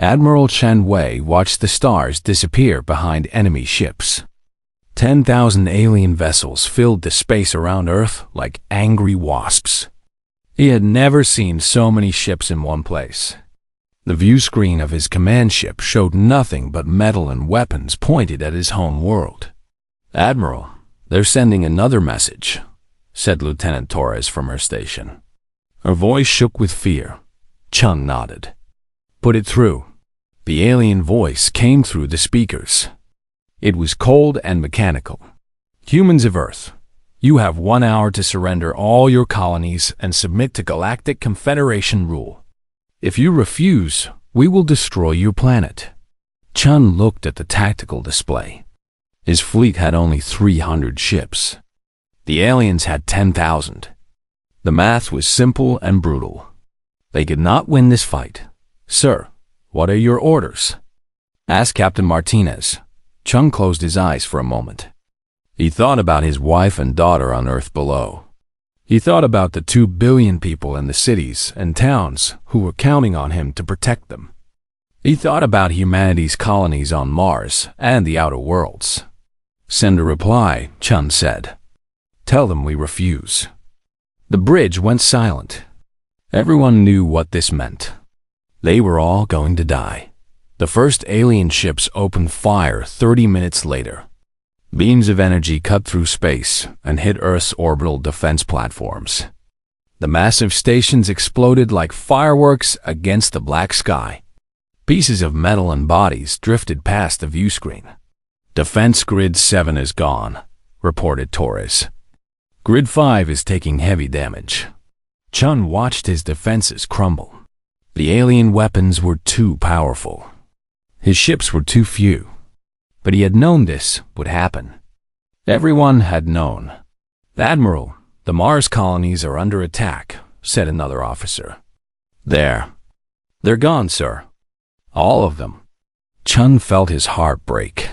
Admiral Chen Wei watched the stars disappear behind enemy ships. 10,000 alien vessels filled the space around Earth like angry wasps. He had never seen so many ships in one place. The view screen of his command ship showed nothing but metal and weapons pointed at his home world. "Admiral, they're sending another message," said Lieutenant Torres from her station. Her voice shook with fear. Chen nodded. "Put it through." The alien voice came through the speakers. It was cold and mechanical. "Humans of Earth, you have 1 hour to surrender all your colonies and submit to Galactic Confederation rule. If you refuse, we will destroy your planet." Chen looked at the tactical display. His fleet had only 300 ships. The aliens had 10,000. The math was simple and brutal. They could not win this fight. "Sir, what are your orders?" asked Captain Martinez. Chen closed his eyes for a moment. He thought about his wife and daughter on Earth below. He thought about the 2 billion people in the cities and towns who were counting on him to protect them. He thought about humanity's colonies on Mars and the outer worlds. "Send a reply," Chen said. "Tell them we refuse." The bridge went silent. Everyone knew what this meant. They were all going to die. The first alien ships opened fire 30 minutes later. Beams of energy cut through space and hit Earth's orbital defense platforms. The massive stations exploded like fireworks against the black sky. Pieces of metal and bodies drifted past the view screen. "Defense Grid 7 is gone," reported Torres. "Grid 5 is taking heavy damage." Chen watched his defenses crumble. The alien weapons were too powerful. His ships were too few. But he had known this would happen. Everyone had known. "Admiral, the Mars colonies are under attack," said another officer. They're gone, sir. All of them." Chen felt his heart break.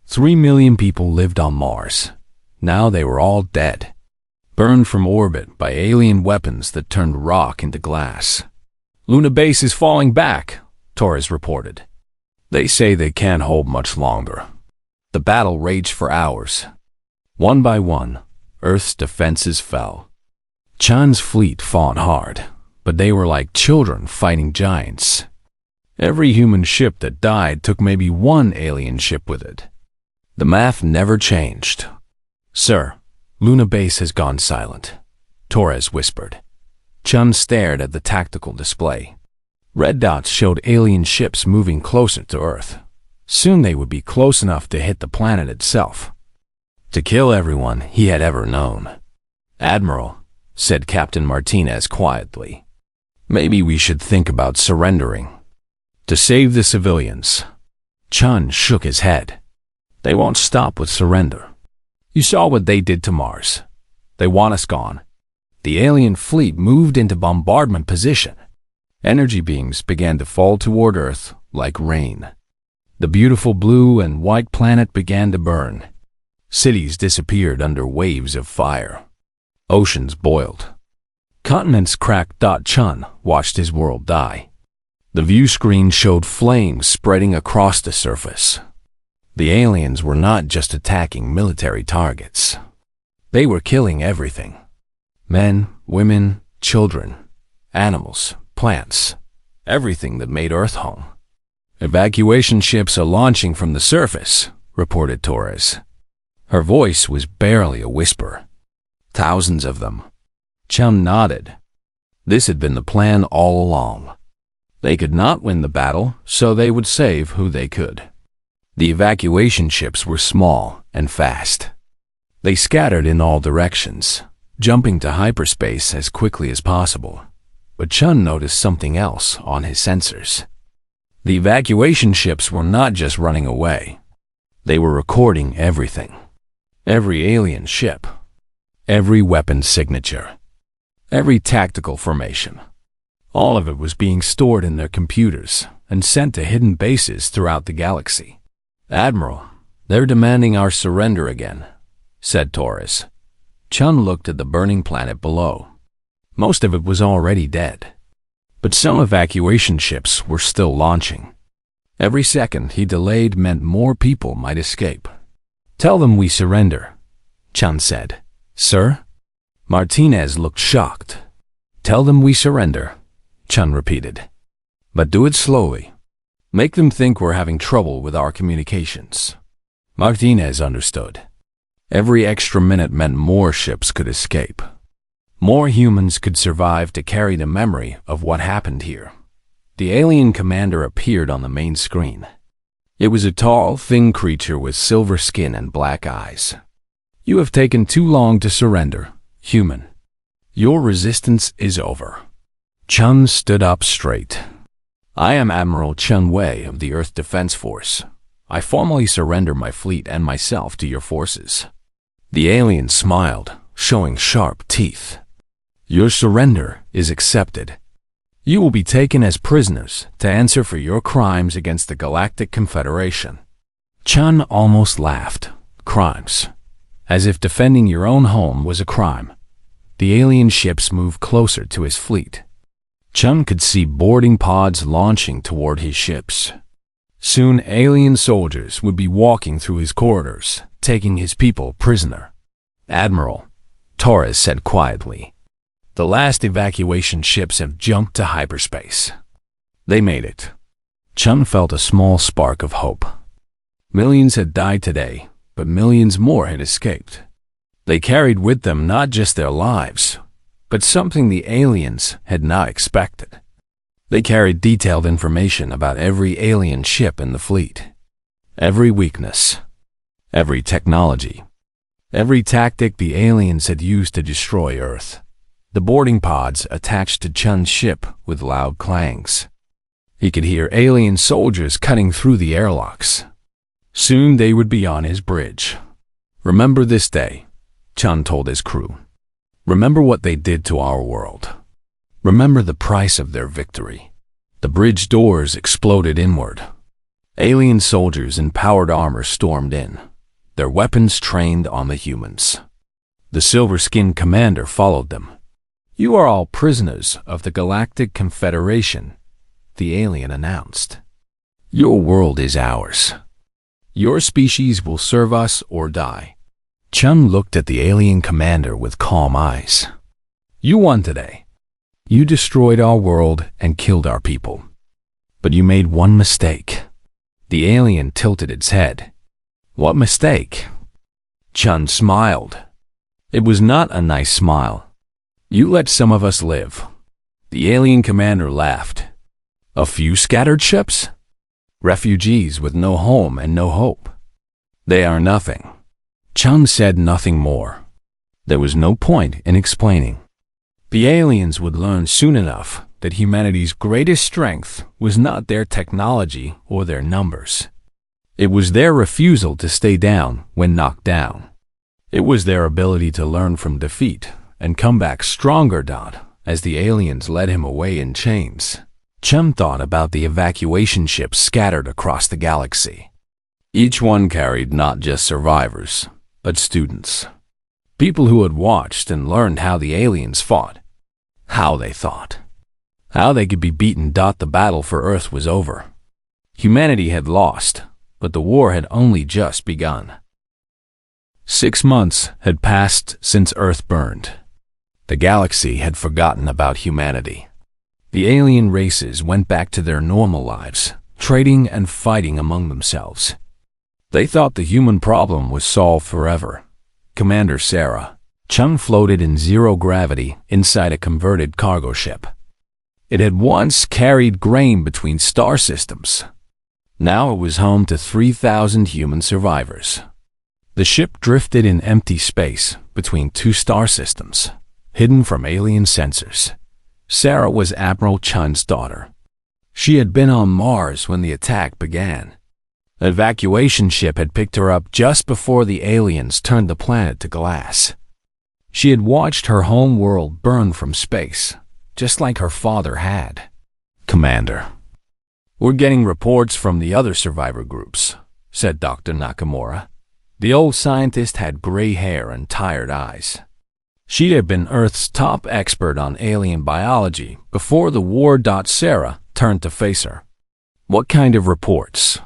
3 million people lived on Mars. Now they were all dead, burned from orbit by alien weapons that turned rock into glass. "Luna Base is falling back," Torres reported. "They say they can't hold much longer." The battle raged for hours. One by one, Earth's defenses fell. Chen's fleet fought hard, but they were like children fighting giants. Every human ship that died took maybe 1 alien ship with it. The math never changed. "Sir, Luna Base has gone silent," Torres whispered. Chen stared at the tactical display. Red dots showed alien ships moving closer to Earth. Soon they would be close enough to hit the planet itself, to kill everyone he had ever known. "Admiral," said Captain Martinez quietly, "maybe we should think about surrendering. To save the civilians." Chen shook his head. "They won't stop with surrender. You saw what they did to Mars. They want us gone." The alien fleet moved into bombardment position. Energy beams began to fall toward Earth like rain. The beautiful blue and white planet began to burn. Cities disappeared under waves of fire. Oceans boiled. Continents cracked. Chen watched his world die. The view screen showed flames spreading across the surface. The aliens were not just attacking military targets. They were killing everything. Men, women, children, animals, plants, everything that made Earth home. "Evacuation ships are launching from the surface," reported Torres. Her voice was barely a whisper. "Thousands of them." Chen nodded. This had been the plan all along. They could not win the battle, so they would save who they could. The evacuation ships were small and fast. They scattered in all directions, jumping to hyperspace as quickly as possible. But Chen noticed something else on his sensors. The evacuation ships were not just running away. They were recording everything. Every alien ship. Every weapon signature. Every tactical formation. All of it was being stored in their computers and sent to hidden bases throughout the galaxy. "Admiral, they're demanding our surrender again," said Torres. Chen looked at the burning planet below. Most of it was already dead. But some evacuation ships were still launching. Every second he delayed meant more people might escape. "Tell them we surrender," Chun said. "Sir?" Martinez looked shocked. "Tell them we surrender," Chun repeated. "But do it slowly. Make them think we're having trouble with our communications." Martinez understood. Every extra minute meant more ships could escape. More humans could survive to carry the memory of what happened here. The alien commander appeared on the main screen. It was a tall, thin creature with silver skin and black eyes. "You have taken too long to surrender, human. Your resistance is over." Chun stood up straight. "I am Admiral Chun Wei of the Earth Defense Force. I formally surrender my fleet and myself to your forces." The alien smiled, showing sharp teeth. "Your surrender is accepted. You will be taken as prisoners to answer for your crimes against the Galactic Confederation." Chun almost laughed. Crimes. As if defending your own home was a crime. The alien ships moved closer to his fleet. Chun could see boarding pods launching toward his ships. Soon alien soldiers would be walking through his corridors, taking his people prisoner. "Admiral," Torres said quietly, "the last evacuation ships have jumped to hyperspace." They made it. Chun felt a small spark of hope. Millions had died today, but millions more had escaped. They carried with them not just their lives, but something the aliens had not expected. They carried detailed information about every alien ship in the fleet. Every weakness. Every technology. Every tactic the aliens had used to destroy Earth. The boarding pods attached to Chun's ship with loud clangs. He could hear alien soldiers cutting through the airlocks. Soon they would be on his bridge. "Remember this day," Chun told his crew. "Remember what they did to our world. Remember the price of their victory." The bridge doors exploded inward. Alien soldiers in powered armor stormed in, their weapons trained on the humans. The silver-skinned commander followed them. "You are all prisoners of the Galactic Confederation," the alien announced. "Your world is ours. Your species will serve us or die." Chun looked at the alien commander with calm eyes. "You won today. You destroyed our world and killed our people. But you made one mistake." The alien tilted its head. "What mistake?" Chun smiled. It was not a nice smile. "You let some of us live." The alien commander laughed. "A few scattered ships? Refugees with no home and no hope. They are nothing." Chun said nothing more. There was no point in explaining. The aliens would learn soon enough that humanity's greatest strength was not their technology or their numbers. It was their refusal to stay down when knocked down. It was their ability to learn from defeat and come back stronger. As the aliens led him away in chains, Chun thought about the evacuation ships scattered across the galaxy. Each one carried not just survivors, but students. People who had watched and learned how the aliens fought. How they thought. How they could be beaten. The battle for Earth was over. Humanity had lost, but the war had only just begun. 6 months had passed since Earth burned. The galaxy had forgotten about humanity. The alien races went back to their normal lives, trading and fighting among themselves. They thought the human problem was solved forever. Commander Sarah, Chun floated in zero gravity inside a converted cargo ship. It had once carried grain between star systems. Now it was home to 3,000 human survivors. The ship drifted in empty space between 2 star systems, hidden from alien sensors. Sarah was Admiral Chun's daughter. She had been on Mars when the attack began. An evacuation ship had picked her up just before the aliens turned the planet to glass. She had watched her home world burn from space, just like her father had. "Commander, we're getting reports from the other survivor groups," said Dr. Nakamura. The old scientist had gray hair and tired eyes. She'd have been Earth's top expert on alien biology before the war. Sarah turned to face her. What kind of reports?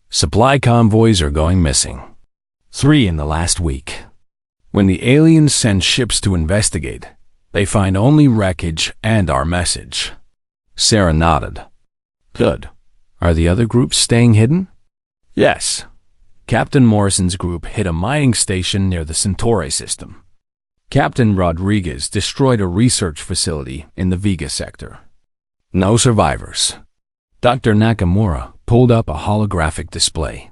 Supply convoys are going missing. 3 in the last week. When the aliens send ships to investigate, they find only wreckage and our message. Sarah nodded. Good. Are the other groups staying hidden? Yes. Captain Morrison's group hit a mining station near the Centauri system. Captain Rodriguez destroyed a research facility in the Vega sector. No survivors. Dr. Nakamura pulled up a holographic display.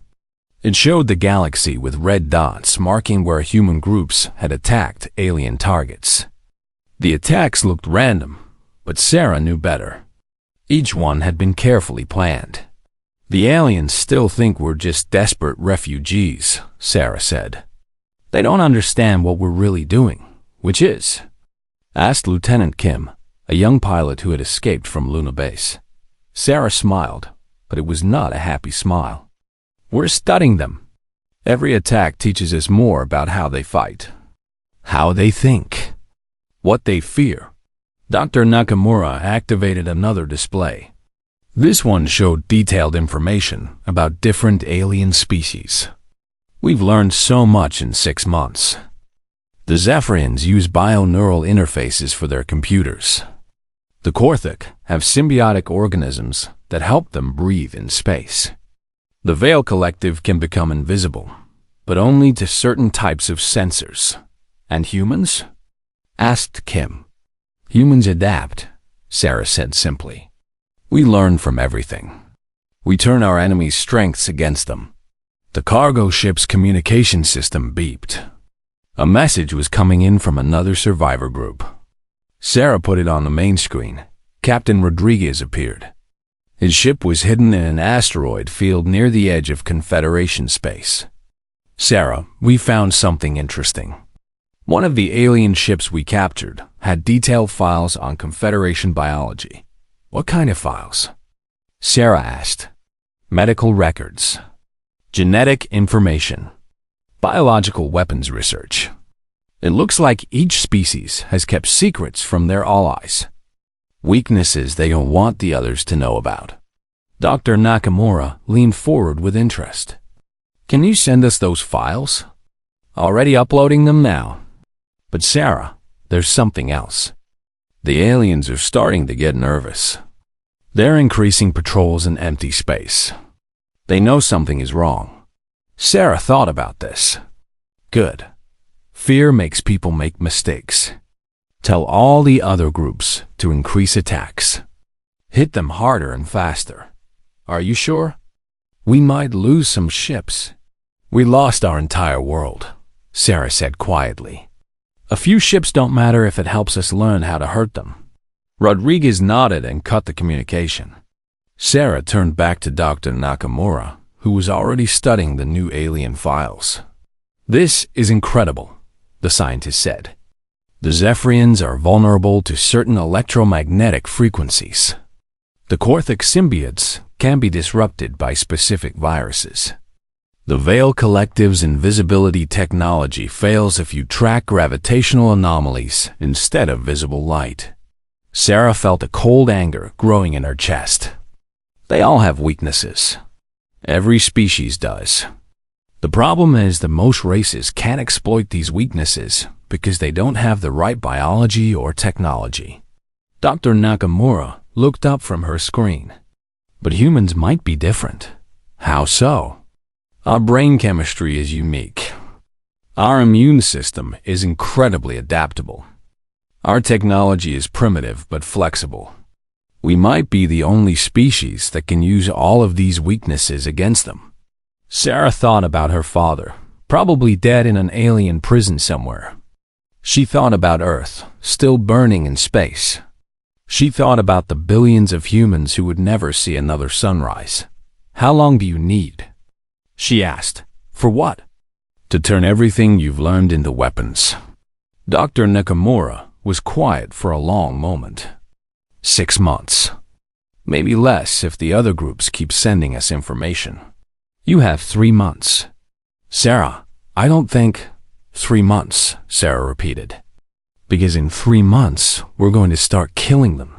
It showed the galaxy with red dots marking where human groups had attacked alien targets. The attacks looked random, but Sarah knew better. Each one had been carefully planned. The aliens still think we're just desperate refugees, Sarah said. They don't understand what we're really doing, which is? Asked Lieutenant Kim, a young pilot who had escaped from Luna Base. Sarah smiled, but it was not a happy smile. We're studying them. Every attack teaches us more about how they fight, how they think, what they fear. Dr. Nakamura activated another display. This one showed detailed information about different alien species. We've learned so much in 6 months. The Zephyrians use bioneural interfaces for their computers. The Corthic have symbiotic organisms that help them breathe in space. The Veil Collective can become invisible, but only to certain types of sensors. And humans? Asked Kim. Humans adapt, Sarah said simply. We learn from everything. We turn our enemies' strengths against them. The cargo ship's communication system beeped. A message was coming in from another survivor group. Sarah put it on the main screen. Captain Rodriguez appeared. His ship was hidden in an asteroid field near the edge of Confederation space. Sarah, we found something interesting. One of the alien ships we captured had detailed files on Confederation biology. What kind of files? Sarah asked. Medical records, genetic information, biological weapons research. It looks like each species has kept secrets from their allies. Weaknesses they don't want the others to know about. Dr. Nakamura leaned forward with interest. Can you send us those files? Already uploading them now. But Sarah, there's something else. The aliens are starting to get nervous. They're increasing patrols in empty space. They know something is wrong. Sarah thought about this. Good. Fear makes people make mistakes. Tell all the other groups to increase attacks. Hit them harder and faster. Are you sure? We might lose some ships. We lost our entire world, Sarah said quietly. A few ships don't matter if it helps us learn how to hurt them. Rodriguez nodded and cut the communication. Sarah turned back to Dr. Nakamura, who was already studying the new alien files. This is incredible, the scientist said. The Zephyrians are vulnerable to certain electromagnetic frequencies. The Corthic symbiotes can be disrupted by specific viruses. The Veil Collective's invisibility technology fails if you track gravitational anomalies instead of visible light. Sarah felt a cold anger growing in her chest. They all have weaknesses. Every species does. The problem is that most races can't exploit these weaknesses because they don't have the right biology or technology. Dr. Nakamura looked up from her screen. But humans might be different. How so? Our brain chemistry is unique. Our immune system is incredibly adaptable. Our technology is primitive but flexible. We might be the only species that can use all of these weaknesses against them. Sarah thought about her father, probably dead in an alien prison somewhere. She thought about Earth, still burning in space. She thought about the billions of humans who would never see another sunrise. How long do you need? She asked. For what? To turn everything you've learned into weapons. Dr. Nakamura was quiet for a long moment. 6 months. Maybe less if the other groups keep sending us information. You have 3 months. Sarah, I don't think... 3 months, Sarah repeated. Because in 3 months, we're going to start killing them.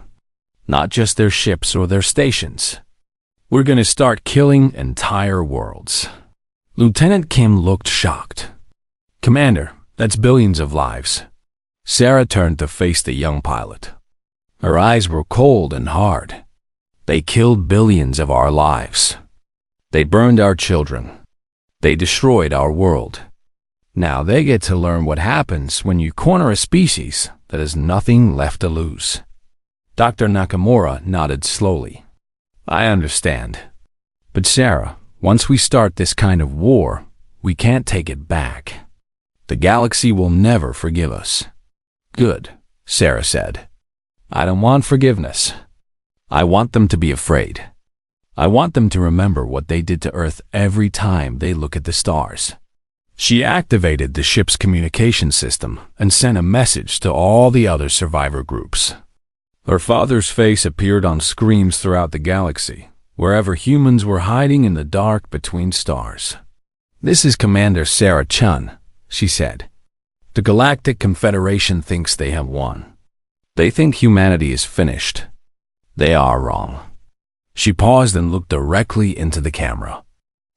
Not just their ships or their stations. We're gonna start killing entire worlds." Lieutenant Kim looked shocked. "Commander, that's billions of lives." Sarah turned to face the young pilot. Her eyes were cold and hard. "They killed billions of our lives. They burned our children. They destroyed our world. Now they get to learn what happens when you corner a species that has nothing left to lose." Dr. Nakamura nodded slowly. "I understand. But Sarah, once we start this kind of war, we can't take it back. The galaxy will never forgive us." "Good," Sarah said. "I don't want forgiveness. I want them to be afraid. I want them to remember what they did to Earth every time they look at the stars." She activated the ship's communication system and sent a message to all the other survivor groups. Her father's face appeared on screens throughout the galaxy, wherever humans were hiding in the dark between stars. "This is Commander Sarah Chun," she said. "The Galactic Confederation thinks they have won. They think humanity is finished. They are wrong." She paused and looked directly into the camera.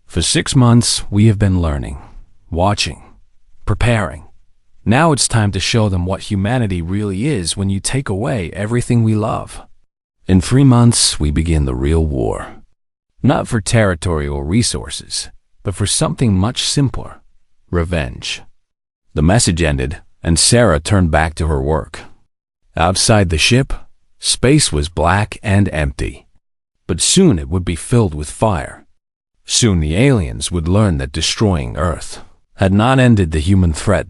"For 6 months, we have been learning, watching, preparing. Now it's time to show them what humanity really is when you take away everything we love. In 3 months, we begin the real war. Not for territory or resources, but for something much simpler: revenge." The message ended, and Sarah turned back to her work. Outside the ship, space was black and empty. But soon it would be filled with fire. Soon the aliens would learn that destroying Earth had not ended the human threat.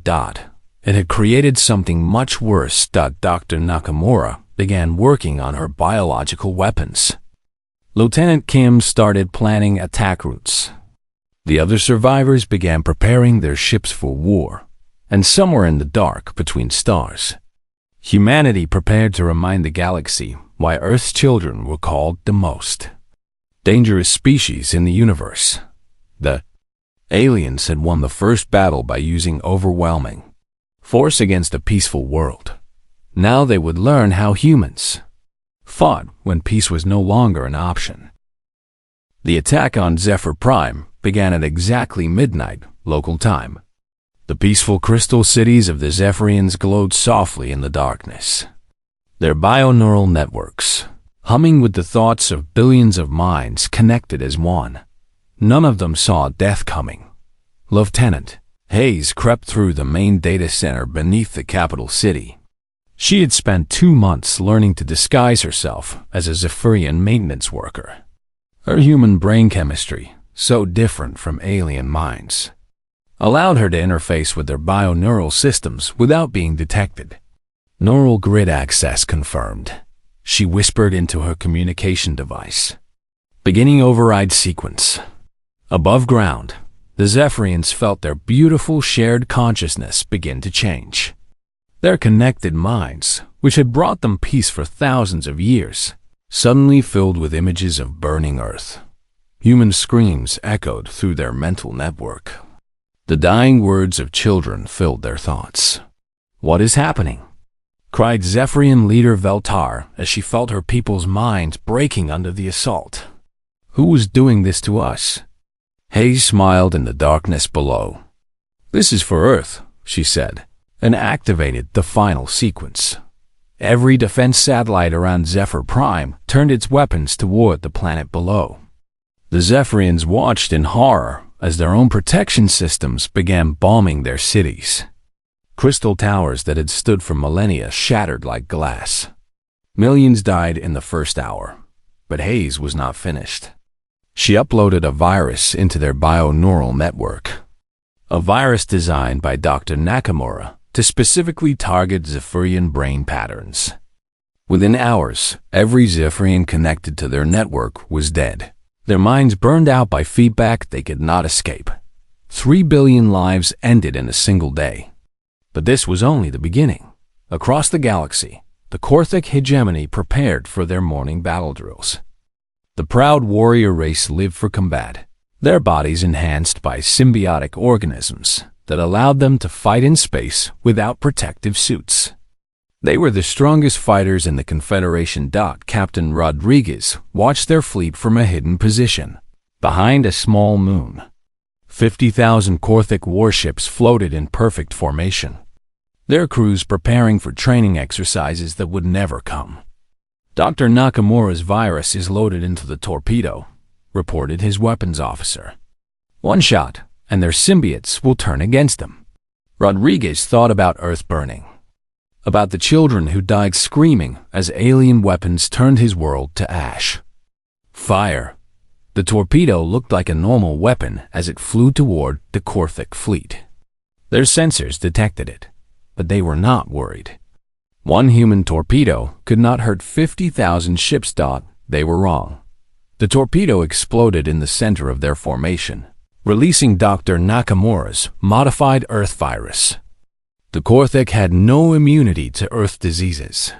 It had created something much worse. Dr. Nakamura began working on her biological weapons. Lieutenant Kim started planning attack routes. The other survivors began preparing their ships for war, and somewhere in the dark between stars, humanity prepared to remind the galaxy why Earth's children were called the most dangerous species in the universe. The aliens had won the first battle by using overwhelming force against a peaceful world. Now they would learn how humans fought when peace was no longer an option. The attack on Zephyr Prime began at exactly midnight, local time. The peaceful crystal cities of the Zephyrians glowed softly in the darkness, their bioneural networks humming with the thoughts of billions of minds connected as one. None of them saw death coming. Lieutenant Hayes crept through the main data center beneath the capital city. She had spent 2 months learning to disguise herself as a Zephyrian maintenance worker. Her human brain chemistry, so different from alien minds, allowed her to interface with their bioneural systems without being detected. "Neural grid access confirmed," she whispered into her communication device. "Beginning override sequence." Above ground, the Zephyrians felt their beautiful shared consciousness begin to change. Their connected minds, which had brought them peace for thousands of years, suddenly filled with images of burning Earth. Human screams echoed through their mental network. The dying words of children filled their thoughts. "What is happening?" cried Zephyrian leader Veltar as she felt her people's minds breaking under the assault. "Who was doing this to us?" Hayes smiled in the darkness below. "This is for Earth," she said, and activated the final sequence. Every defense satellite around Zephyr Prime turned its weapons toward the planet below. The Zephyrians watched in horror as their own protection systems began bombing their cities. Crystal towers that had stood for millennia shattered like glass. Millions died in the first hour, but Hayes was not finished. She uploaded a virus into their bioneural network. A virus designed by Dr. Nakamura to specifically target Zephyrian brain patterns. Within hours, every Zephyrian connected to their network was dead. Their minds burned out by feedback they could not escape. 3 billion lives ended in a single day. But this was only the beginning. Across the galaxy, the Korthic hegemony prepared for their morning battle drills. The proud warrior race lived for combat, their bodies enhanced by symbiotic organisms that allowed them to fight in space without protective suits. They were the strongest fighters in the Confederation. Captain Rodriguez watched their fleet from a hidden position, behind a small moon. 50,000 Corthic warships floated in perfect formation, their crews preparing for training exercises that would never come. Dr. Nakamura's virus is loaded into the torpedo, reported his weapons officer. One shot, and their symbiotes will turn against them. Rodriguez thought about Earth burning, about the children who died screaming as alien weapons turned his world to ash. Fire. The torpedo looked like a normal weapon as it flew toward the Corthic fleet. Their sensors detected it, but they were not worried. One human torpedo could not hurt 50,000 ships. They were wrong. The torpedo exploded in the center of their formation, releasing Dr. Nakamura's modified Earth virus. The Corthic had no immunity to Earth diseases.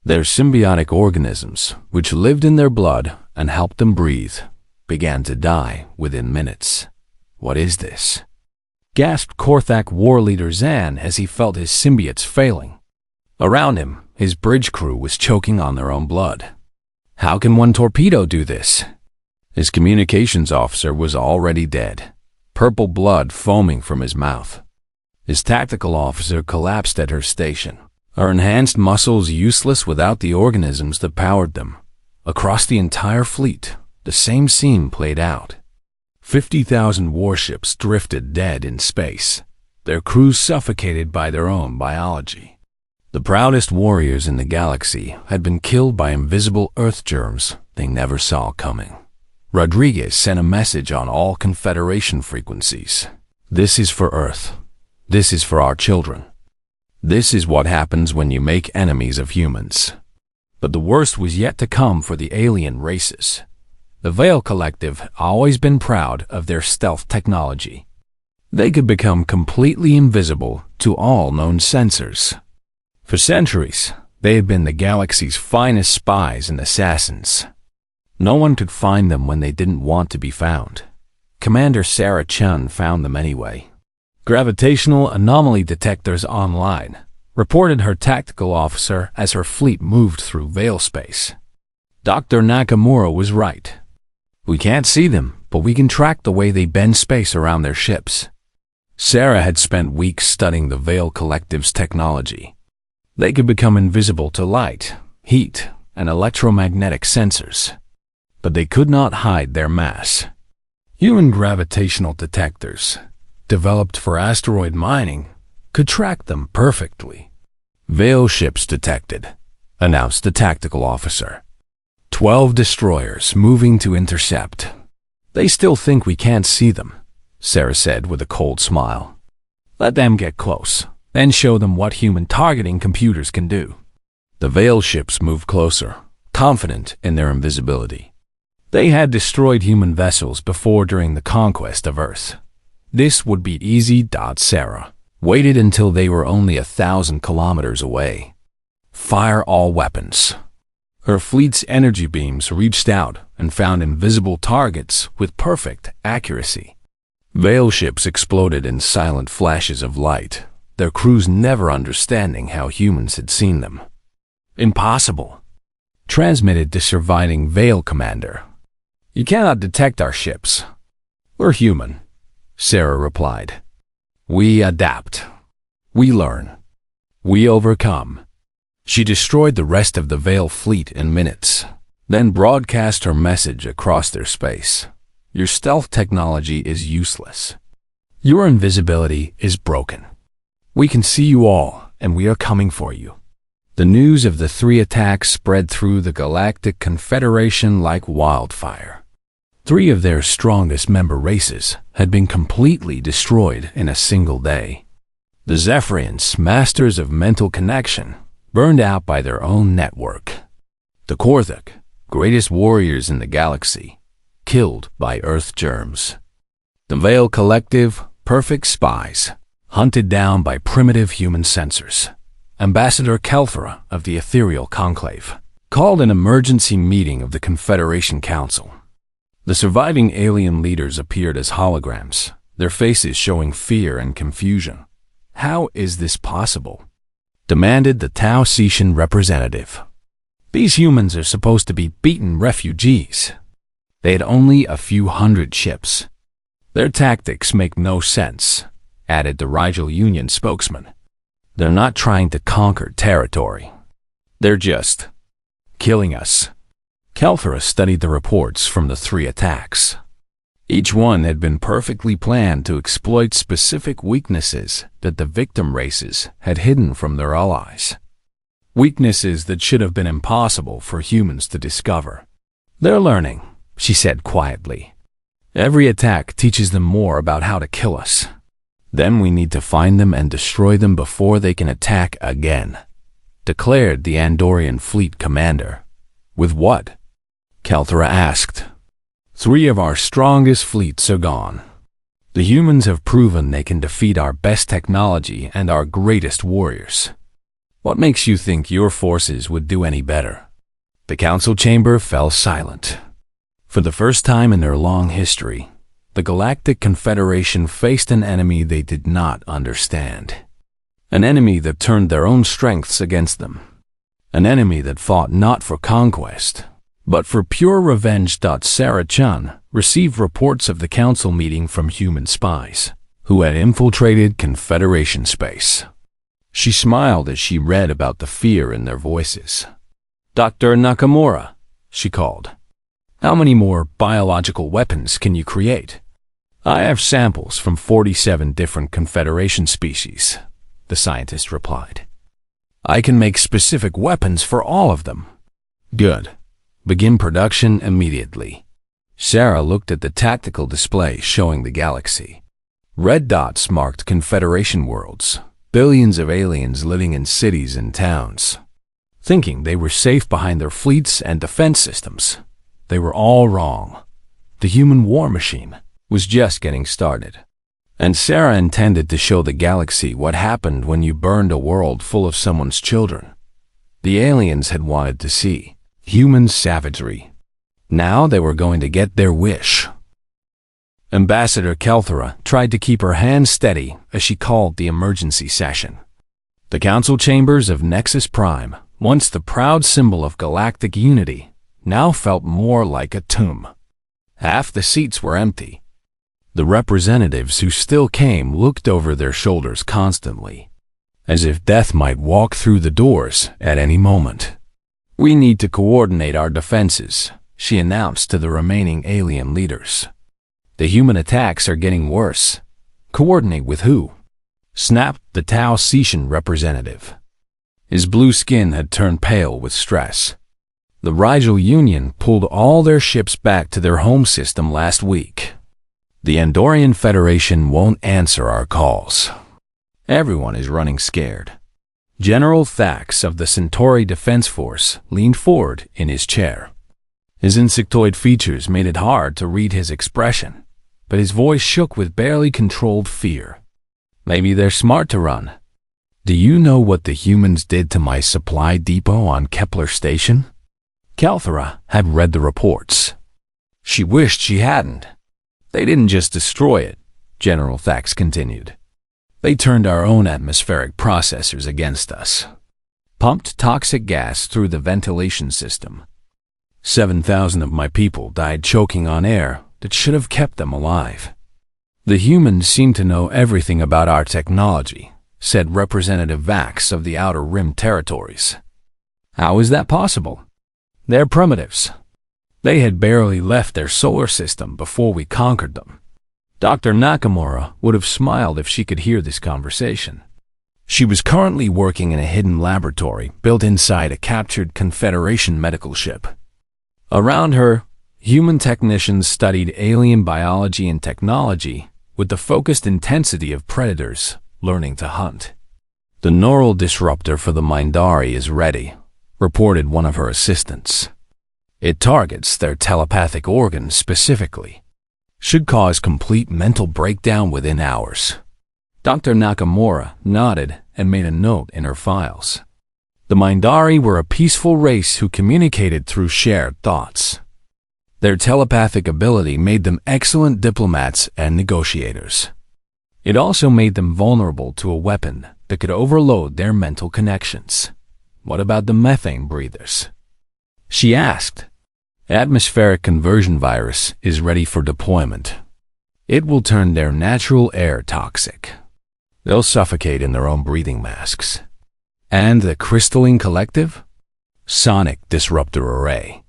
Their symbiotic organisms, which lived in their blood and helped them breathe, began to die within minutes. What is this? Gasped Corthac war leader Zan as he felt his symbiotes failing. Around him, his bridge crew was choking on their own blood. How can one torpedo do this? His communications officer was already dead, purple blood foaming from his mouth. His tactical officer collapsed at her station, her enhanced muscles useless without the organisms that powered them. Across the entire fleet, the same scene played out. 50,000 warships drifted dead in space, their crews suffocated by their own biology. The proudest warriors in the galaxy had been killed by invisible Earth germs they never saw coming. Rodriguez sent a message on all Confederation frequencies. This is for Earth. This is for our children. This is what happens when you make enemies of humans. But the worst was yet to come for the alien races. The Veil Collective had always been proud of their stealth technology. They could become completely invisible to all known sensors. For centuries, they had been the galaxy's finest spies and assassins. No one could find them when they didn't want to be found. Commander Sarah Chun found them anyway. Gravitational anomaly detectors online, reported her tactical officer as her fleet moved through Veil space. Dr. Nakamura was right. We can't see them, but we can track the way they bend space around their ships. Sarah had spent weeks studying the Veil Collective's technology. They could become invisible to light, heat, and electromagnetic sensors. But they could not hide their mass. Human gravitational detectors, developed for asteroid mining, could track them perfectly. Veil ships detected, announced the tactical officer. 12 destroyers moving to intercept. They still think we can't see them, Sarah said with a cold smile. Let them get close, then show them what human targeting computers can do. The Veil ships moved closer, confident in their invisibility. They had destroyed human vessels before during the conquest of Earth. This would be easy. Sarah waited until they were only 1,000 kilometers away. Fire all weapons. Her fleet's energy beams reached out and found invisible targets with perfect accuracy. Veil ships exploded in silent flashes of light, their crews never understanding how humans had seen them. Impossible. Transmitted to surviving Veil commander. You cannot detect our ships. We're human, Sarah replied. We adapt. We learn. We overcome. She destroyed the rest of the Veil fleet in minutes, then broadcast her message across their space. Your stealth technology is useless. Your invisibility is broken. We can see you all, and we are coming for you. The news of the 3 attacks spread through the Galactic Confederation like wildfire. 3 of their strongest member races had been completely destroyed in a single day. The Zephyrians, masters of mental connection, burned out by their own network. The Corthic, greatest warriors in the galaxy, killed by Earth germs. The Veil Collective, perfect spies, hunted down by primitive human sensors. Ambassador Kelthra of the Ethereal Conclave called an emergency meeting of the Confederation Council. The surviving alien leaders appeared as holograms, their faces showing fear and confusion. How is this possible? demanded the Tao Sishan representative. These humans are supposed to be beaten refugees. They had only a few hundred ships. Their tactics make no sense, added the Rigel Union spokesman. They're not trying to conquer territory. They're just killing us. Kelthra studied the reports from the 3 attacks. Each one had been perfectly planned to exploit specific weaknesses that the victim races had hidden from their allies. Weaknesses that should have been impossible for humans to discover. They're learning, she said quietly. Every attack teaches them more about how to kill us. Then we need to find them and destroy them before they can attack again, declared the Andorian fleet commander. With what? Kelthra asked. 3 of our strongest fleets are gone. The humans have proven they can defeat our best technology and our greatest warriors. What makes you think your forces would do any better? The council chamber fell silent. For the first time in their long history, the Galactic Confederation faced an enemy they did not understand. An enemy that turned their own strengths against them. An enemy that fought not for conquest, but for pure revenge. Sarah Chun received reports of the council meeting from human spies who had infiltrated Confederation space. She smiled as she read about the fear in their voices. Dr. Nakamura, she called. How many more biological weapons can you create? I have samples from 47 different Confederation species, the scientist replied. I can make specific weapons for all of them. Good. Begin production immediately. Sarah looked at the tactical display showing the galaxy. Red dots marked Confederation worlds, billions of aliens living in cities and towns. Thinking they were safe behind their fleets and defense systems. They were all wrong. The human war machine was just getting started. And Sarah intended to show the galaxy what happened when you burned a world full of someone's children. The aliens had wanted to see human savagery. Now they were going to get their wish. Ambassador Kelthra tried to keep her hands steady as she called the emergency session. The council chambers of Nexus Prime, once the proud symbol of galactic unity, now felt more like a tomb. Half the seats were empty. The representatives who still came looked over their shoulders constantly, as if death might walk through the doors at any moment. We need to coordinate our defenses, she announced to the remaining alien leaders. The human attacks are getting worse. Coordinate with who? Snapped the Tao Sishan representative. His blue skin had turned pale with stress. The Rigel Union pulled all their ships back to their home system last week. The Andorian Federation won't answer our calls. Everyone is running scared. General Thax of the Centauri Defense Force leaned forward in his chair. His insectoid features made it hard to read his expression, but his voice shook with barely controlled fear. Maybe they're smart to run. Do you know what the humans did to my supply depot on Kepler Station? Kelthra had read the reports. She wished she hadn't. They didn't just destroy it, General Thax continued. They turned our own atmospheric processors against us. Pumped toxic gas through the ventilation system. 7,000 of my people died choking on air that should have kept them alive. The humans seem to know everything about our technology, said Representative Vax of the Outer Rim territories. How is that possible? They're primitives. They had barely left their solar system before we conquered them. Dr. Nakamura would have smiled if she could hear this conversation. She was currently working in a hidden laboratory built inside a captured Confederation medical ship. Around her, human technicians studied alien biology and technology with the focused intensity of predators learning to hunt. The neural disruptor for the Mindari is ready, reported one of her assistants. It targets their telepathic organs specifically. Should cause complete mental breakdown within hours. Dr. Nakamura nodded and made a note in her files. The Mindari were a peaceful race who communicated through shared thoughts. Their telepathic ability made them excellent diplomats and negotiators. It also made them vulnerable to a weapon that could overload their mental connections. What about the methane breathers? She asked. Atmospheric conversion virus is ready for deployment. It will turn their natural air toxic. They'll suffocate in their own breathing masks. And the crystalline collective? Sonic disruptor array.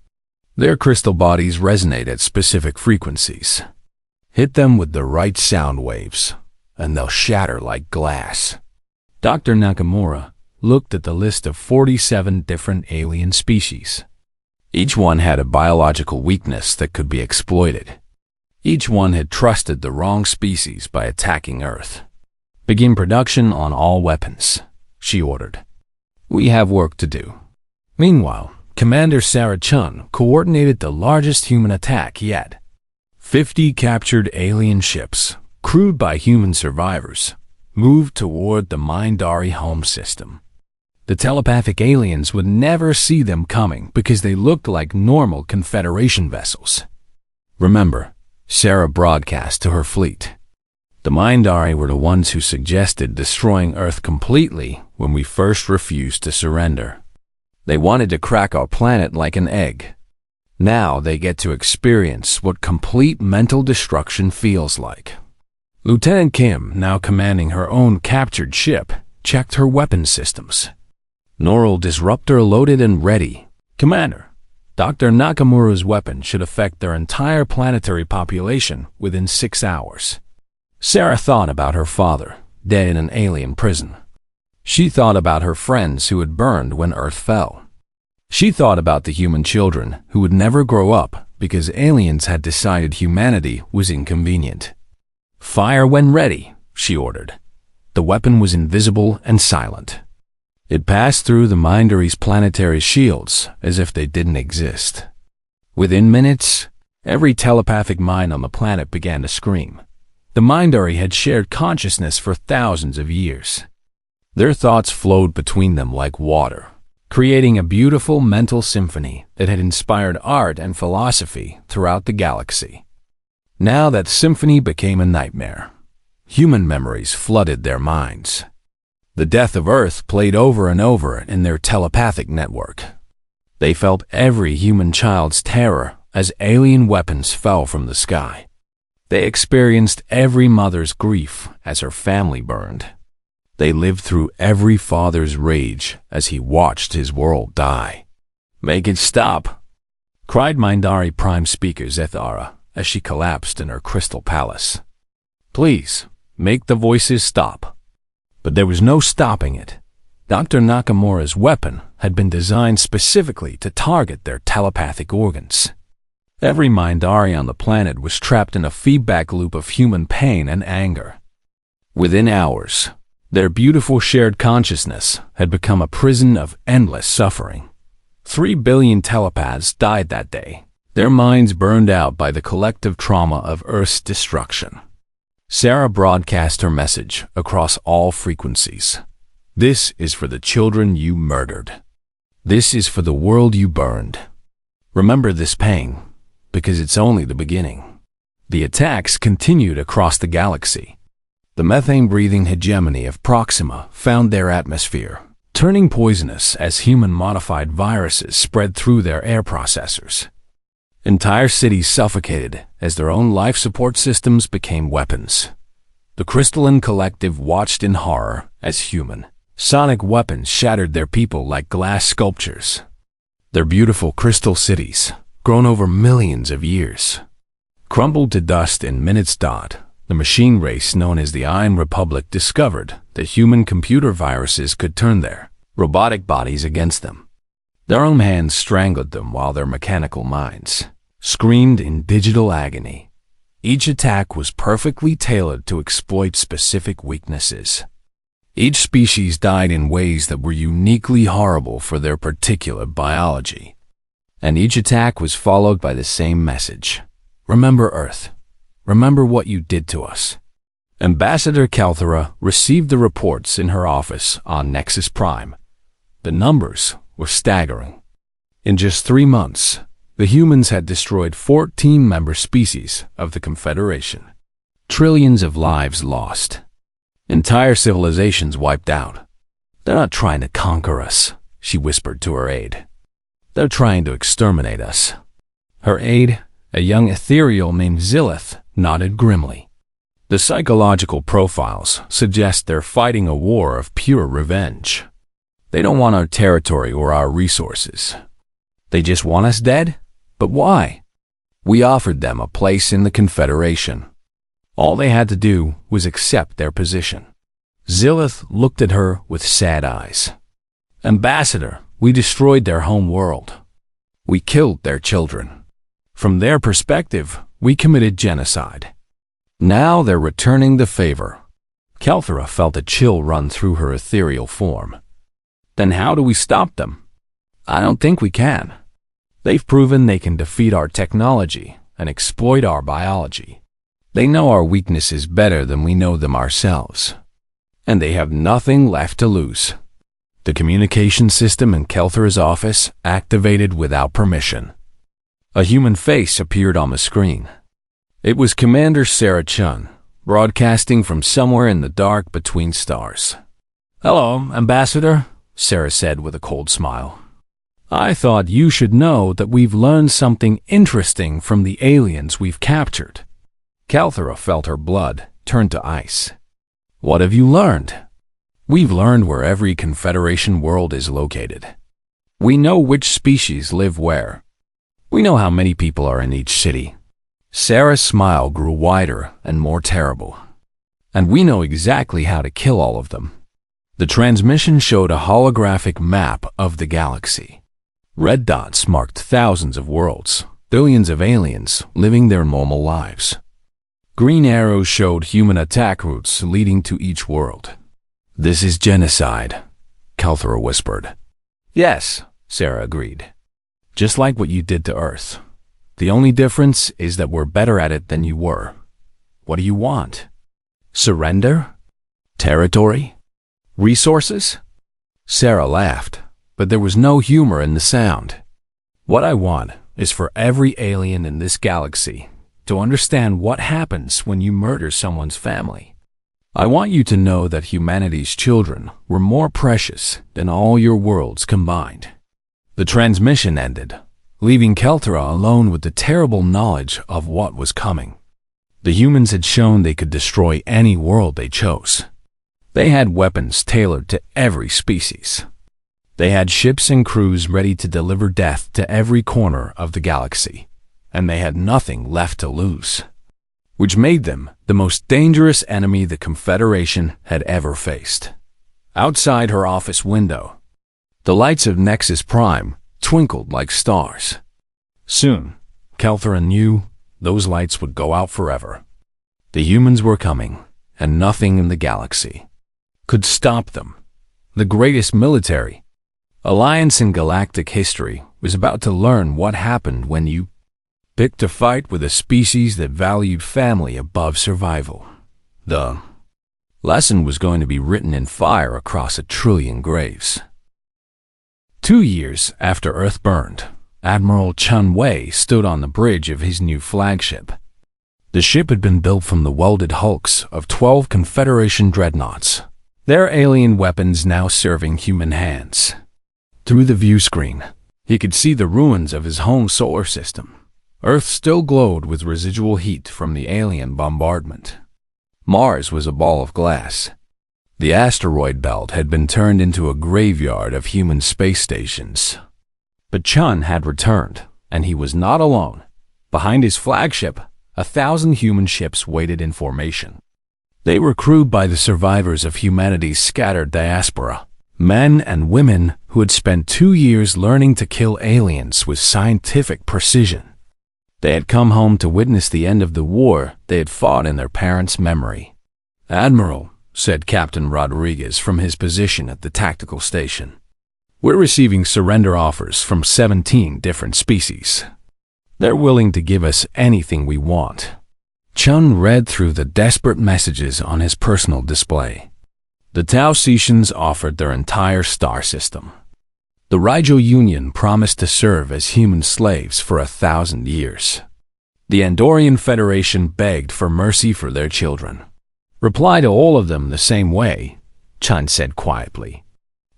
Their crystal bodies resonate at specific frequencies. Hit them with the right sound waves, and they'll shatter like glass. Dr. Nakamura looked at the list of 47 different alien species. Each one had a biological weakness that could be exploited. Each one had trusted the wrong species by attacking Earth. Begin production on all weapons, she ordered. We have work to do. Meanwhile, Commander Sarah Chun coordinated the largest human attack yet. 50 captured alien ships, crewed by human survivors, moved toward the Mindari home system. The telepathic aliens would never see them coming because they looked like normal Confederation vessels. Remember, Sarah broadcast to her fleet. The Mindari were the ones who suggested destroying Earth completely when we first refused to surrender. They wanted to crack our planet like an egg. Now they get to experience what complete mental destruction feels like. Lieutenant Kim, now commanding her own captured ship, checked her weapon systems. Neural disruptor loaded and ready. Commander, Dr. Nakamura's weapon should affect their entire planetary population within 6 hours. Sarah thought about her father, dead in an alien prison. She thought about her friends who had burned when Earth fell. She thought about the human children who would never grow up because aliens had decided humanity was inconvenient. Fire when ready, she ordered. The weapon was invisible and silent. It passed through the Mindari's planetary shields as if they didn't exist. Within minutes, every telepathic mind on the planet began to scream. The Mindari had shared consciousness for thousands of years. Their thoughts flowed between them like water, creating a beautiful mental symphony that had inspired art and philosophy throughout the galaxy. Now that symphony became a nightmare. Human memories flooded their minds. The death of Earth played over and over in their telepathic network. They felt every human child's terror as alien weapons fell from the sky. They experienced every mother's grief as her family burned. They lived through every father's rage as he watched his world die. "Make it stop," cried Mindari Prime Speaker Zethara as she collapsed in her crystal palace. "Please, make the voices stop." But there was no stopping it. Dr. Nakamura's weapon had been designed specifically to target their telepathic organs. Every Mindari on the planet was trapped in a feedback loop of human pain and anger. Within hours, their beautiful shared consciousness had become a prison of endless suffering. 3 billion telepaths died that day, their minds burned out by the collective trauma of Earth's destruction. Sarah broadcast her message across all frequencies. This is for the children you murdered. This is for the world you burned. Remember this pain, because it's only the beginning. The attacks continued across the galaxy. The methane-breathing hegemony of Proxima found their atmosphere, turning poisonous as human-modified viruses spread through their air processors. Entire cities suffocated as their own life support systems became weapons. The crystalline collective watched in horror as human, sonic weapons shattered their people like glass sculptures. Their beautiful crystal cities, grown over millions of years, crumbled to dust in minutes. The machine race known as the Iron Republic discovered that human computer viruses could turn their robotic bodies against them. Their own hands strangled them while their mechanical minds screamed in digital agony. Each attack was perfectly tailored to exploit specific weaknesses. Each species died in ways that were uniquely horrible for their particular biology. And each attack was followed by the same message. Remember Earth. Remember what you did to us. Ambassador Kalthara received the reports in her office on Nexus Prime. The numbers were staggering. In just 3 months, the humans had destroyed 14 member species of the Confederation. Trillions of lives lost. Entire civilizations wiped out. They're not trying to conquer us, she whispered to her aide. They're trying to exterminate us. Her aide, a young ethereal named Zillith, nodded grimly. The psychological profiles suggest they're fighting a war of pure revenge. They don't want our territory or our resources. They just want us dead? But why? We offered them a place in the Confederation. All they had to do was accept their position. Zillith looked at her with sad eyes. Ambassador, we destroyed their home world. We killed their children. From their perspective, we committed genocide. Now they're returning the favor. Kelthera felt a chill run through her ethereal form. Then how do we stop them? I don't think we can. They've proven they can defeat our technology and exploit our biology. They know our weaknesses better than we know them ourselves. And they have nothing left to lose. The communication system in Kelthera's office activated without permission. A human face appeared on the screen. It was Commander Sarah Chun, broadcasting from somewhere in the dark between stars. Hello, Ambassador, Sarah said with a cold smile. I thought you should know that we've learned something interesting from the aliens we've captured. Kelthera felt her blood turn to ice. What have you learned? We've learned where every Confederation world is located. We know which species live where. We know how many people are in each city. Sarah's smile grew wider and more terrible. And we know exactly how to kill all of them. The transmission showed a holographic map of the galaxy. Red dots marked thousands of worlds, billions of aliens living their normal lives. Green arrows showed human attack routes leading to each world. This is genocide, Kelthera whispered. Yes, Sarah agreed. Just like what you did to Earth. The only difference is that we're better at it than you were. What do you want? Surrender? Territory? Resources? Sarah laughed, but there was no humor in the sound. What I want is for every alien in this galaxy to understand what happens when you murder someone's family. I want you to know that humanity's children were more precious than all your worlds combined. The transmission ended, leaving Kelthera alone with the terrible knowledge of what was coming. The humans had shown they could destroy any world they chose. They had weapons tailored to every species. They had ships and crews ready to deliver death to every corner of the galaxy, and they had nothing left to lose, which made them the most dangerous enemy the Confederation had ever faced. Outside her office window, the lights of Nexus Prime twinkled like stars. Soon, Kelthera knew those lights would go out forever. The humans were coming, and nothing in the galaxy could stop them. The greatest military alliance in galactic history was about to learn what happened when you picked a fight with a species that valued family above survival. The lesson was going to be written in fire across 1 trillion graves. 2 years after Earth burned, Admiral Chun Wei stood on the bridge of his new flagship. The ship had been built from the welded hulks of 12 Confederation dreadnoughts, their alien weapons now serving human hands. Through the view screen, he could see the ruins of his home solar system. Earth still glowed with residual heat from the alien bombardment. Mars was a ball of glass. The asteroid belt had been turned into a graveyard of human space stations. But Chun had returned, and he was not alone. Behind his flagship, 1,000 human ships waited in formation. They were crewed by the survivors of humanity's scattered diaspora, men and women who had spent 2 years learning to kill aliens with scientific precision. They had come home to witness the end of the war they had fought in their parents' memory. "Admiral," said Captain Rodriguez from his position at the tactical station, "we're receiving surrender offers from 17 different species. They're willing to give us anything we want." Chun read through the desperate messages on his personal display. The Tausetians offered their entire star system. The Rigel Union promised to serve as human slaves for 1,000 years. The Andorian Federation begged for mercy for their children. Reply to all of them the same way, Chun said quietly.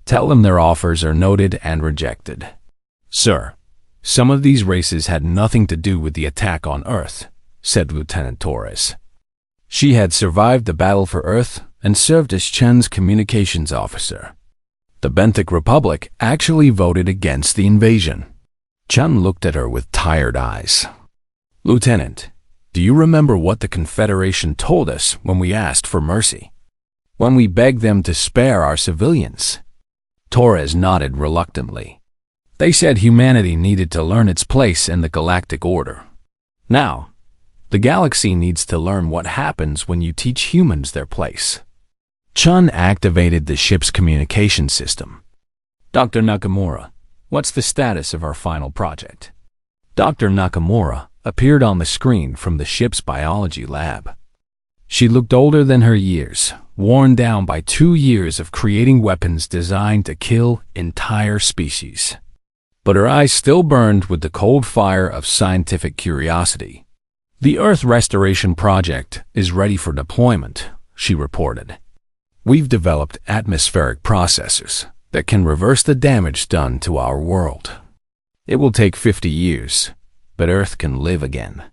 Tell them their offers are noted and rejected. Sir, some of these races had nothing to do with the attack on Earth, said Lieutenant Torres. She had survived the battle for Earth and served as Chun's communications officer. The Benthic Republic actually voted against the invasion. Chun looked at her with tired eyes. Lieutenant, do you remember what the Confederation told us when we asked for mercy? When we begged them to spare our civilians? Torres nodded reluctantly. They said humanity needed to learn its place in the galactic order. Now, the galaxy needs to learn what happens when you teach humans their place. Chun activated the ship's communication system. Dr. Nakamura, what's the status of our final project? Dr. Nakamura appeared on the screen from the ship's biology lab. She looked older than her years, worn down by 2 years of creating weapons designed to kill entire species. But her eyes still burned with the cold fire of scientific curiosity. The Earth Restoration Project is ready for deployment, she reported. We've developed atmospheric processors that can reverse the damage done to our world. It will take 50 years, but Earth can live again.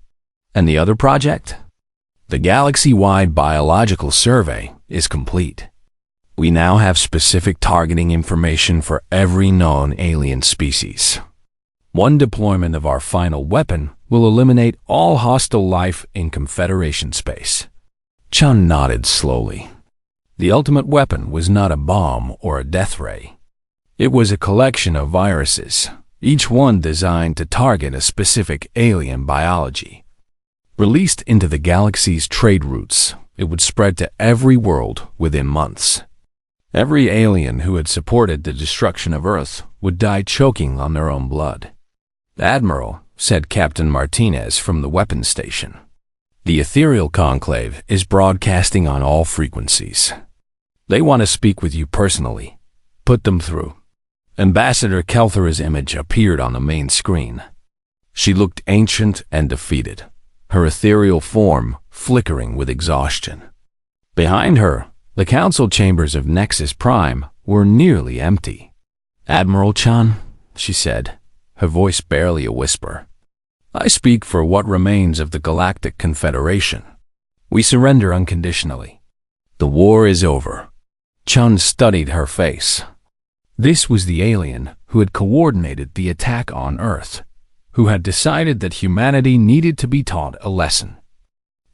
And the other project? The galaxy-wide biological survey is complete. We now have specific targeting information for every known alien species. One deployment of our final weapon will eliminate all hostile life in Confederation space. Chun nodded slowly. The ultimate weapon was not a bomb or a death ray. It was a collection of viruses, each one designed to target a specific alien biology. Released into the galaxy's trade routes, it would spread to every world within months. Every alien who had supported the destruction of Earth would die choking on their own blood. Admiral, said Captain Martinez from the weapons station, the ethereal conclave is broadcasting on all frequencies. They want to speak with you personally. Put them through. Ambassador Kelthera's image appeared on the main screen. She looked ancient and defeated, her ethereal form flickering with exhaustion. Behind her, the council chambers of Nexus Prime were nearly empty. Admiral Chun, she said, her voice barely a whisper. I speak for what remains of the Galactic Confederation. We surrender unconditionally. The war is over. Chun studied her face. This was the alien who had coordinated the attack on Earth, who had decided that humanity needed to be taught a lesson,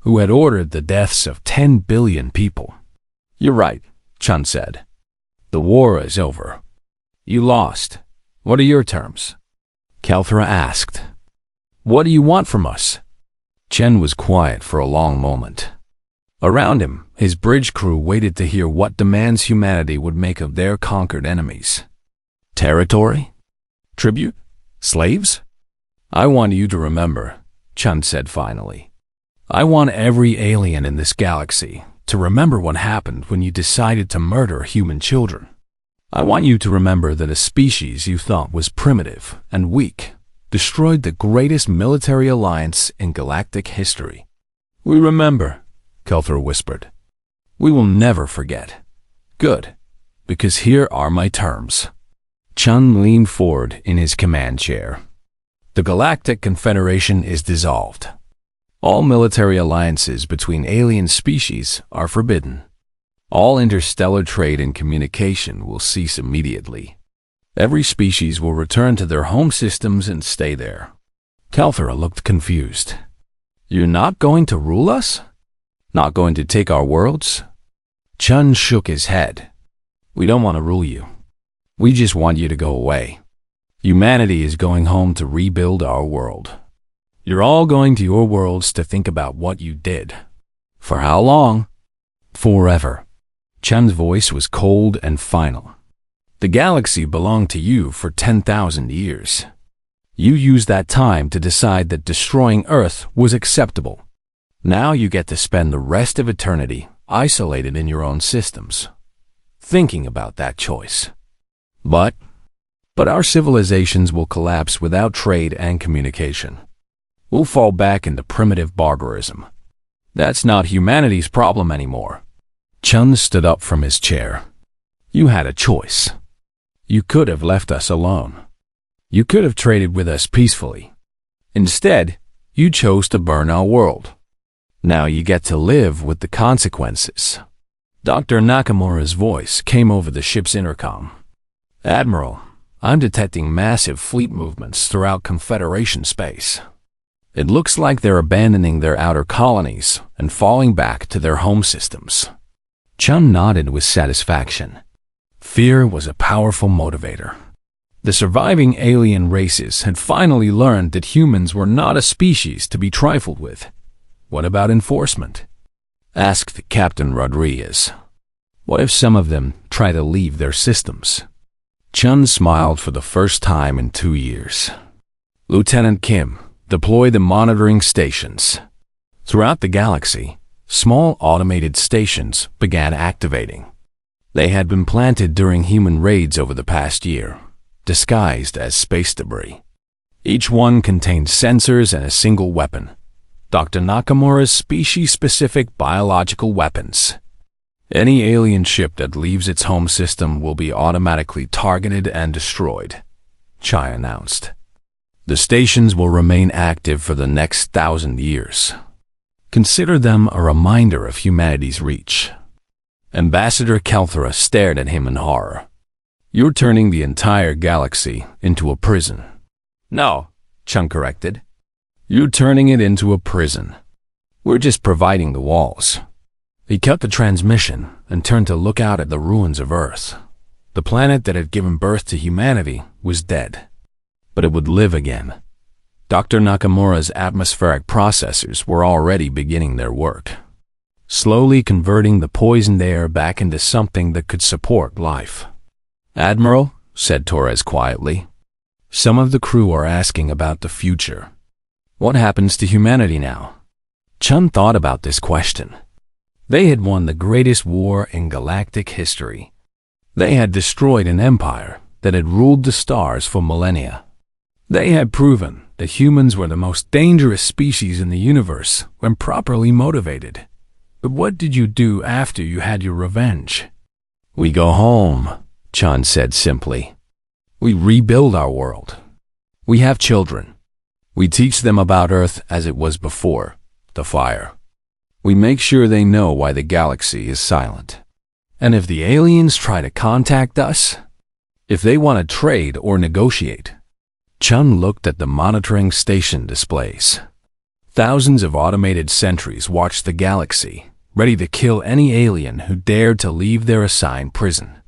who had ordered the deaths of 10 billion people. You're right, Chun said. The war is over. You lost. What are your terms? Kelthera asked. What do you want from us? Chen was quiet for a long moment. Around him, his bridge crew waited to hear what demands humanity would make of their conquered enemies. Territory? Tribute? Slaves? I want you to remember, Chun said finally. I want every alien in this galaxy to remember what happened when you decided to murder human children. I want you to remember that a species you thought was primitive and weak destroyed the greatest military alliance in galactic history. We remember, Kelthera whispered. We will never forget. Good, because here are my terms. Chun leaned forward in his command chair. The Galactic Confederation is dissolved. All military alliances between alien species are forbidden. All interstellar trade and communication will cease immediately. Every species will return to their home systems and stay there. Kelthera looked confused. You're not going to rule us? Not going to take our worlds? Chun shook his head. We don't want to rule you. We just want you to go away. Humanity is going home to rebuild our world. You're all going to your worlds to think about what you did. For how long? Forever. Chun's voice was cold and final. The galaxy belonged to you for 10,000 years. You used that time to decide that destroying Earth was acceptable. Now you get to spend the rest of eternity isolated in your own systems, thinking about that choice. But our civilizations will collapse without trade and communication. We'll fall back into primitive barbarism. That's not humanity's problem anymore. Chun stood up from his chair. You had a choice. You could have left us alone. You could have traded with us peacefully. Instead, you chose to burn our world. Now you get to live with the consequences. Dr. Nakamura's voice came over the ship's intercom. Admiral, I'm detecting massive fleet movements throughout Confederation space. It looks like they're abandoning their outer colonies and falling back to their home systems. Chun nodded with satisfaction. Fear was a powerful motivator. The surviving alien races had finally learned that humans were not a species to be trifled with. What about enforcement? Asked Captain Rodriguez. What if some of them try to leave their systems? Chun smiled for the first time in 2 years. Lieutenant Kim, deploy the monitoring stations. Throughout the galaxy, small automated stations began activating. They had been planted during human raids over the past year, disguised as space debris. Each one contained sensors and a single weapon, Dr. Nakamura's species-specific biological weapons. Any alien ship that leaves its home system will be automatically targeted and destroyed, Chai announced. The stations will remain active for the next 1,000 years. Consider them a reminder of humanity's reach. Ambassador Kelthra stared at him in horror. You're turning the entire galaxy into a prison. No, Chun corrected. You're turning it into a prison. We're just providing the walls. He cut the transmission and turned to look out at the ruins of Earth. The planet that had given birth to humanity was dead. But it would live again. Dr. Nakamura's atmospheric processors were already beginning their work, slowly converting the poisoned air back into something that could support life. Admiral, said Torres quietly, some of the crew are asking about the future. What happens to humanity now? Chun thought about this question. They had won the greatest war in galactic history. They had destroyed an empire that had ruled the stars for millennia. They had proven that humans were the most dangerous species in the universe when properly motivated. But what did you do after you had your revenge? We go home, Chun said simply. We rebuild our world. We have children. We teach them about Earth as it was before the fire. We make sure they know why the galaxy is silent. And if the aliens try to contact us, if they want to trade or negotiate. Chun looked at the monitoring station displays. Thousands of automated sentries watched the galaxy, ready to kill any alien who dared to leave their assigned prison.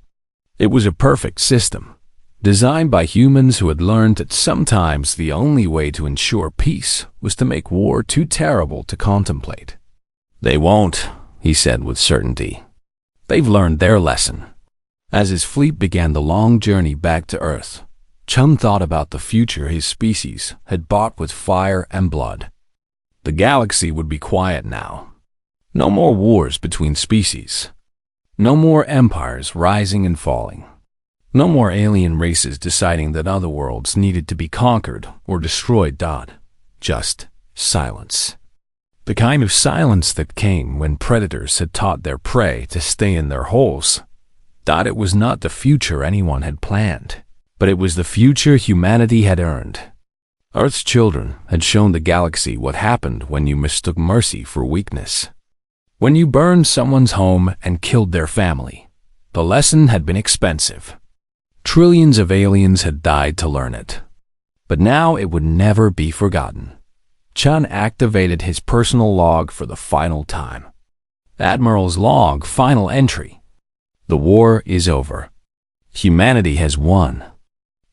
It was a perfect system, designed by humans who had learned that sometimes the only way to ensure peace was to make war too terrible to contemplate. They won't, he said with certainty. They've learned their lesson. As his fleet began the long journey back to Earth, Chun thought about the future his species had bought with fire and blood. The galaxy would be quiet now. No more wars between species. No more empires rising and falling. No more alien races deciding that other worlds needed to be conquered or destroyed. Just silence. The kind of silence that came when predators had taught their prey to stay in their holes. It was not the future anyone had planned, but it was the future humanity had earned. Earth's children had shown the galaxy what happened when you mistook mercy for weakness. When you burned someone's home and killed their family, the lesson had been expensive. Trillions of aliens had died to learn it. But now it would never be forgotten. Chun activated his personal log for the final time. Admiral's log, final entry. The war is over. Humanity has won.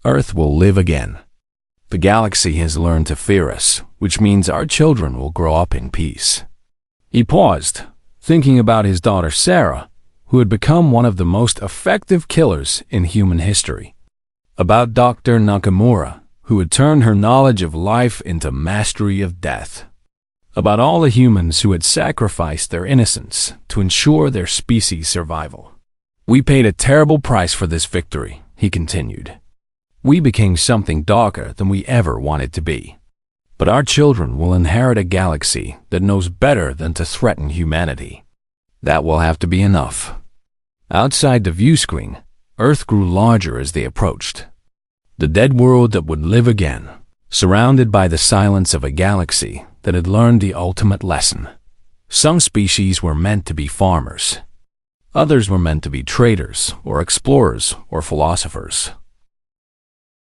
Earth will live again. The galaxy has learned to fear us, which means our children will grow up in peace. He paused, thinking about his daughter Sarah, who had become one of the most effective killers in human history. About Dr. Nakamura, who had turned her knowledge of life into mastery of death. About all the humans who had sacrificed their innocence to ensure their species' survival. We paid a terrible price for this victory, he continued. We became something darker than we ever wanted to be. But our children will inherit a galaxy that knows better than to threaten humanity. That will have to be enough. Outside the view screen, Earth grew larger as they approached. The dead world that would live again, surrounded by the silence of a galaxy that had learned the ultimate lesson. Some species were meant to be farmers. Others were meant to be traders or explorers or philosophers.